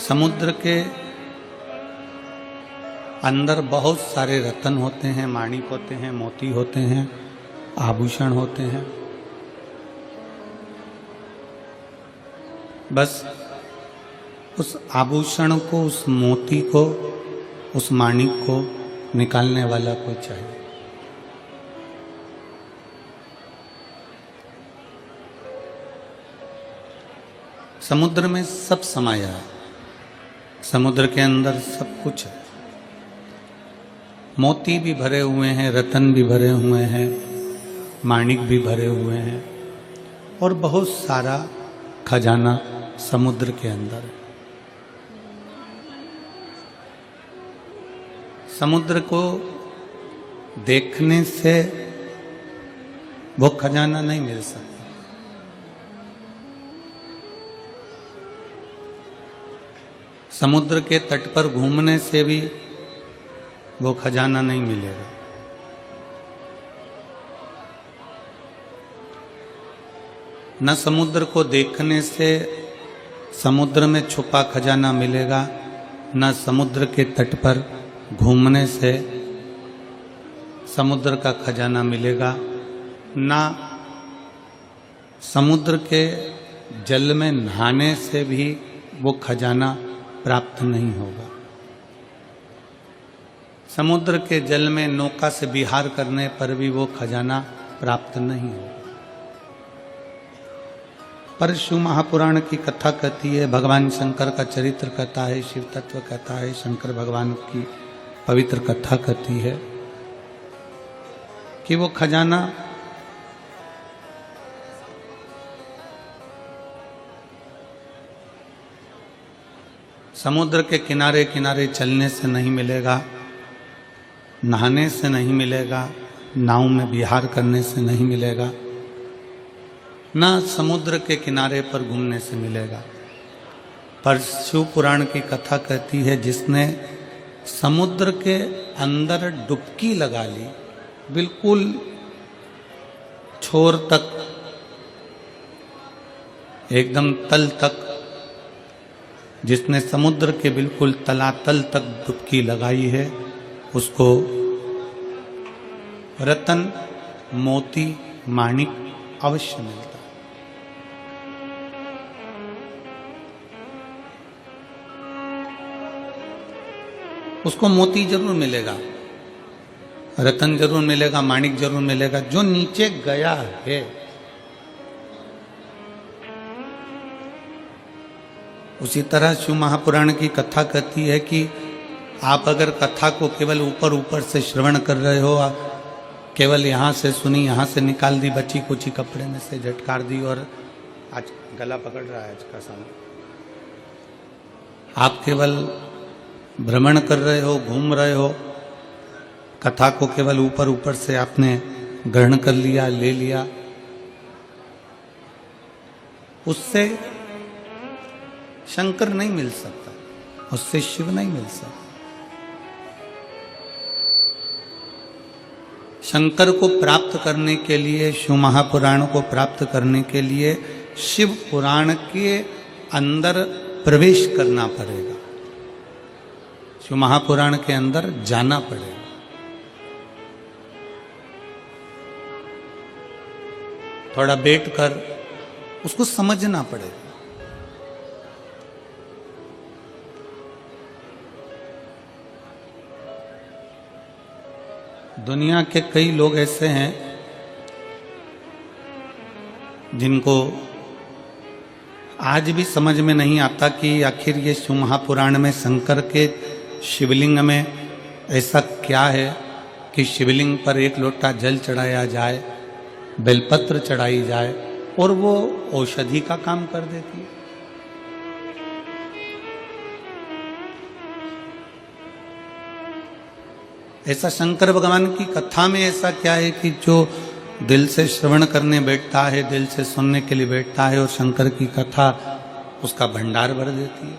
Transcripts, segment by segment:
समुद्र के अंदर बहुत सारे रत्न होते हैं, माणिक होते हैं, मोती होते हैं, आभूषण होते हैं। बस उस आभूषण को, उस मोती को, उस माणिक को निकालने वाला कोई चाहिए। समुद्र में सब समाया है, समुद्र के अंदर सब कुछ है। मोती भी भरे हुए हैं, रत्न भी भरे हुए हैं, माणिक भी भरे हुए हैं और बहुत सारा खजाना समुद्र के अंदर है। समुद्र को देखने से वो खजाना नहीं मिल सकता। समुद्र के तट पर घूमने से भी वो खजाना नहीं मिलेगा। न समुद्र को देखने से समुद्र में छुपा खजाना मिलेगा, न समुद्र के तट पर घूमने से समुद्र का खजाना मिलेगा, न समुद्र के जल में नहाने से भी वो खजाना प्राप्त नहीं होगा। समुद्र के जल में नौका से विहार करने पर भी वो खजाना प्राप्त नहीं होगा। पर शिव महापुराण की कथा कहती है, भगवान शंकर का चरित्र कहता है, शिव तत्व कहता है, शंकर भगवान की पवित्र कथा कहती है कि वो खजाना समुद्र के किनारे किनारे चलने से नहीं मिलेगा, नहाने से नहीं मिलेगा, नाव में विहार करने से नहीं मिलेगा, न समुद्र के किनारे पर घूमने से मिलेगा। पर शिव पुराण की कथा कहती है, जिसने समुद्र के अंदर डुबकी लगा ली, बिल्कुल छोर तक, एकदम तल तक, जिसने समुद्र के बिल्कुल तलातल तक डुबकी लगाई है, उसको रतन, मोती, माणिक अवश्य मिलता है। उसको मोती जरूर मिलेगा, रतन जरूर मिलेगा, माणिक जरूर मिलेगा। जो नीचे गया है, उसी तरह शिव महापुराण की कथा कहती है कि आप अगर कथा को केवल ऊपर ऊपर से श्रवण कर रहे हो, केवल यहाँ से सुनी, यहाँ से निकाल दी, बची कुची कपड़े में से झटकार दी और आज गला पकड़ रहा है आज का समय, आप केवल भ्रमण कर रहे हो, घूम रहे हो, कथा को केवल ऊपर ऊपर से आपने ग्रहण कर लिया, ले लिया, उससे शंकर नहीं मिल सकता, उससे शिव नहीं मिल सकता। शंकर को प्राप्त करने के लिए, शिव महापुराण को प्राप्त करने के लिए शिव पुराण के अंदर प्रवेश करना पड़ेगा, शिव महापुराण के अंदर जाना पड़ेगा। थोड़ा बैठकर उसको समझना पड़ेगा। दुनिया के कई लोग ऐसे हैं जिनको आज भी समझ में नहीं आता कि आखिर ये शिव महापुराण में शंकर के शिवलिंग में ऐसा क्या है कि शिवलिंग पर एक लोटा जल चढ़ाया जाए, बेलपत्र चढ़ाई जाए और वो औषधि का काम कर देती है। ऐसा शंकर भगवान की कथा में ऐसा क्या है कि जो दिल से श्रवण करने बैठता है, दिल से सुनने के लिए बैठता है और शंकर की कथा उसका भंडार भर देती है।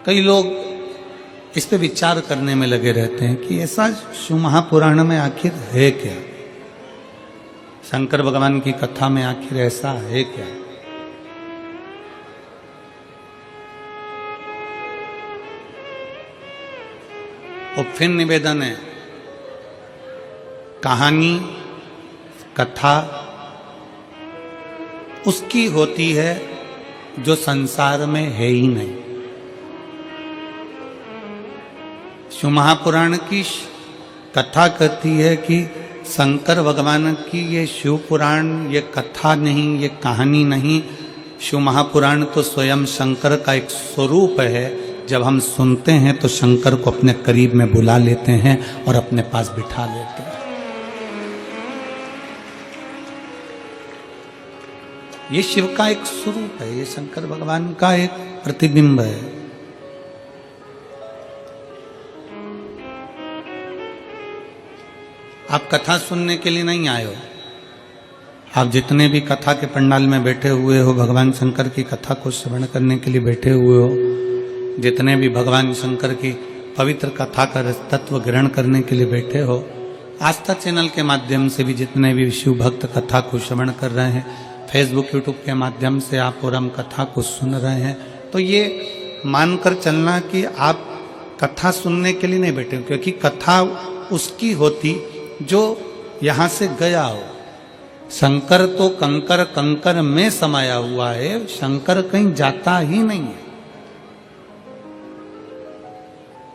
कई लोग इस पे विचार करने में लगे रहते हैं कि ऐसा शिव महापुराण में आखिर है क्या, शंकर भगवान की कथा में आखिर ऐसा है क्या? और फिर निवेदन है, कहानी कथा उसकी होती है जो संसार में है ही नहीं। शिव महापुराण की कथा कहती है कि शंकर भगवान की ये शिव पुराण, ये कथा नहीं, ये कहानी नहीं, शिव महापुराण तो स्वयं शंकर का एक स्वरूप है। जब हम सुनते हैं तो शंकर को अपने करीब में बुला लेते हैं और अपने पास बिठा लेते हैं। ये शिव का एक स्वरूप है, ये शंकर भगवान का एक प्रतिबिंब है। आप कथा सुनने के लिए नहीं आए हो, आप जितने भी कथा के पंडाल में बैठे हुए हो, भगवान शंकर की कथा को श्रवण करने के लिए बैठे हुए हो, जितने भी भगवान शंकर की पवित्र कथा का तत्व ग्रहण करने के लिए बैठे हो, आस्था चैनल के माध्यम से भी जितने भी शिव भक्त कथा को श्रवण कर रहे हैं, फेसबुक यूट्यूब के माध्यम से आप और हम कथा को सुन रहे हैं, तो ये मानकर चलना कि आप कथा सुनने के लिए नहीं बैठे, क्योंकि कथा उसकी होती जो यहाँ से गया हो। शंकर तो कंकर कंकर में समाया हुआ है, शंकर कहीं जाता ही नहीं है,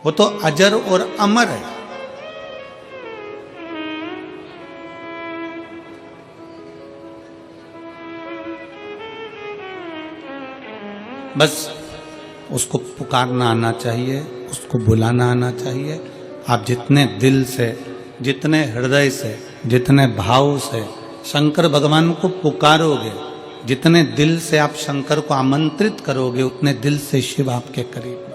वो तो अजर और अमर है। बस उसको पुकारना आना चाहिए, उसको बुलाना आना चाहिए। आप जितने दिल से, जितने हृदय से, जितने भाव से शंकर भगवान को पुकारोगे, जितने दिल से आप शंकर को आमंत्रित करोगे, उतने दिल से शिव आपके करीब